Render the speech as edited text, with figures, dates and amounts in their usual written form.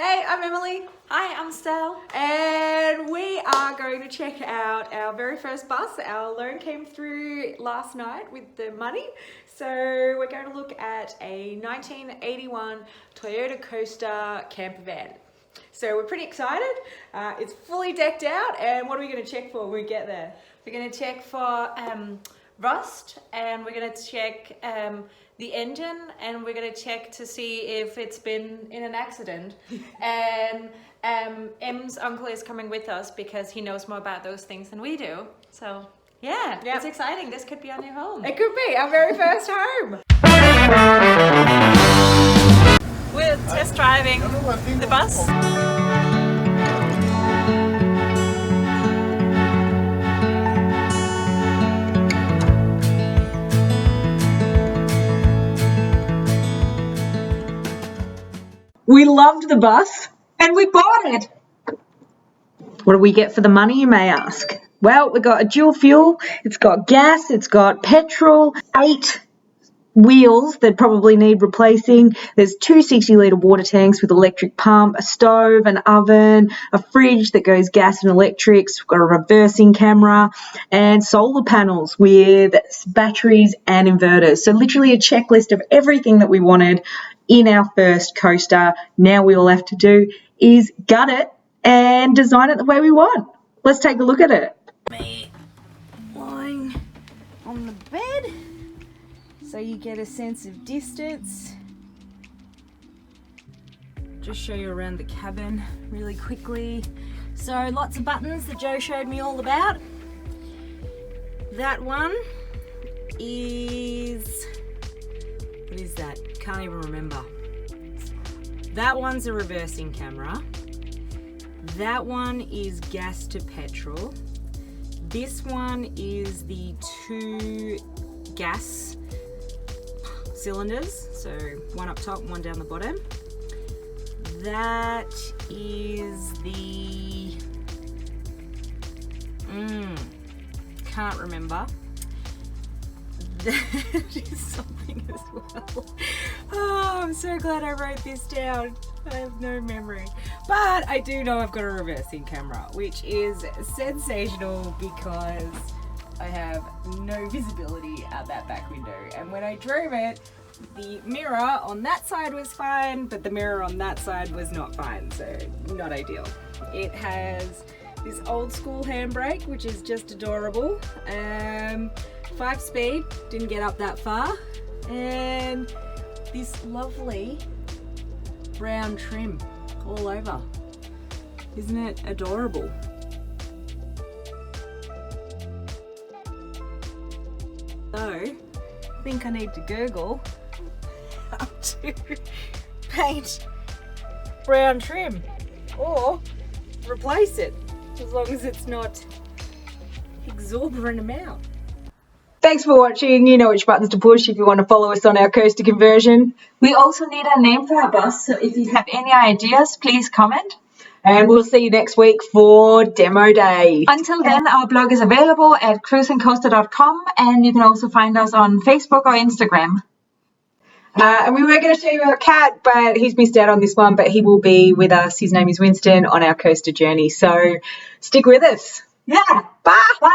Hey, I'm Emily. Hi, I'm Stell. And we are going to check out our very first bus. Our loan came through last night with the money. So we're going to look at a 1981 Toyota Coaster camper van. So we're pretty excited. It's fully decked out. And what are we going to check for when we get there? We're going to check for rust, and we're going to check the engine, and we're going to check to see if it's been in an accident. And M's uncle is coming with us because he knows more about those things than we do. So yeah, it's exciting. This could be our new home. It could be our very first home. We're test driving the bus. We loved the bus and we bought it. What do we get for the money, you may ask? Well, we got a dual fuel, it's got gas, it's got petrol, 8 wheels that probably need replacing. There's 2 60-litre water tanks with electric pump, a stove, an oven, a fridge that goes gas and electrics. We've got a reversing camera and solar panels with batteries and inverters. So literally a checklist of everything that we wanted in our first coaster. Now we all have to do is gut it and design it the way we want. Let's take a look at it. Me lying on the bed so you get a sense of distance. Just show you around the cabin really quickly. So lots of buttons that Joe showed me all about. That one is, what is that? Can't even remember. That one's a reversing camera. That one is gas to petrol. This one is the 2 gas cylinders, so one up top, one down the bottom. That is the can't remember. That is something as well. Oh, I'm so glad I wrote this down. I have no memory. But I do know I've got a reversing camera, which is sensational because I have no visibility out that back window. And when I drove it, the mirror on that side was fine, but the mirror on that side was not fine, so not ideal. It has this old school handbrake, which is just adorable. 5-speed, didn't get up that far. And this lovely brown trim all over. Isn't it adorable? So, I think I need to Google how to paint brown trim or replace it, as long as it's not exorbitant amount. Thanks for watching. You know which buttons to push if you want to follow us on our coaster conversion. We also need a name for our bus, so if you have any ideas, please comment. And we'll see you next week for Demo Day. Until then, our blog is available at cruiseandcoaster.com, and you can also find us on Facebook or Instagram. And we were going to show you our cat, but he's missed out on this one, but he will be with us. His name is Winston on our coaster journey. So stick with us. Yeah. Bye. Bye.